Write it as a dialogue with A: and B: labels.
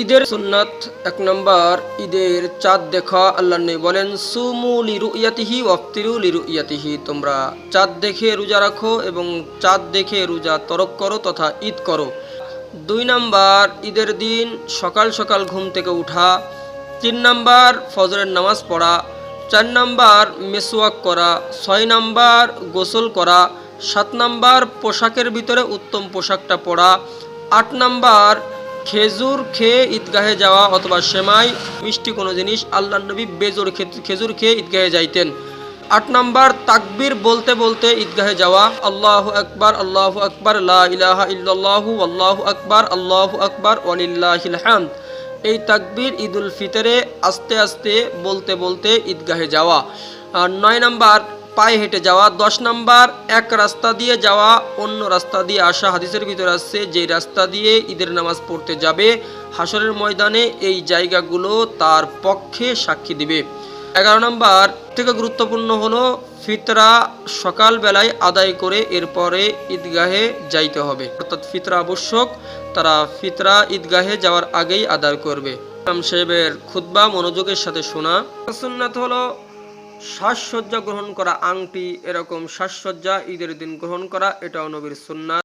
A: ঈদের সুন্নাত ১ নম্বর, ঈদের চাঁদ দেখা। আল্লাহ নবী বলেন, সুমু লিরুইয়াতিহি ওয়াফতিরু লিরুইয়াতিহি, তোমরা চাঁদ দেখে রোজা রাখো এবং চাঁদ দেখে রোজা তরক করো তথা ঈদ করো। ২ নম্বর, ঈদের দিন সকাল সকাল ঘুম থেকে উঠা। ৩ নম্বর, ফজরের নামাজ পড়া। ৪ নম্বর, মেসওয়াক করা। ৬ নম্বর, গোসল করা। ৭ নম্বর, পোশাকের ভিতরে উত্তম পোশাকটা পরা। ৮ নম্বর, খেজুর খেয়ে ঈদগাহে যাওয়া অথবা সেমাই মিষ্টি কোনো জিনিস। আল্লাহ নবী বেজোর খেজুর খেয়ে ঈদগাহে যাইতেন। ৮ নম্বর, তাকবীর বলতে বলতে ঈদগাহে যাওয়া। আল্লাহু আকবার, আল্লাহু আকবার, লা ইলাহা ইল্লাল্লাহু, আল্লাহু আকবার, আল্লাহু আকবার, ওয়ালিল্লাহিল হামদ। এই তাকবীর ঈদুল ফিতরে আস্তে আস্তে বলতে বলতে ঈদগাহে যাওয়া। আর ৯ নম্বর, পায়ে হেঁটে যাওয়া। ১০ নম্বর, এক রাস্তা দিয়ে যাওয়া অন্য রাস্তা দিয়ে আসা। হাদিসের ভিতরে আসছে, যেই রাস্তা দিয়ে ঈদের নামাজ পড়তে যাবে হাশরের ময়দানে এই জায়গাগুলো তার পক্ষে সাক্ষী দিবে। ১১ নম্বর থেকে গুরুত্বপূর্ণ হলো ফিতরা সকালবেলায় আদায় করে এরপরে ঈদগাহে যাইতে হবে, অর্থাৎ ফিতরা আবশ্যক। তারা ফিতরা ঈদগাহে যাওয়ার আগেই আদায় করবে। ইমাম সাহেবের খুতবা মনোযোগের সাথে শোনা। সুন্নাত হলো সাজসজ্জা গ্রহণ করা, আংটি এরকম সাজসজ্জা ঈদের দিন গ্রহণ করা, এটাও নবীর সুন্নাত।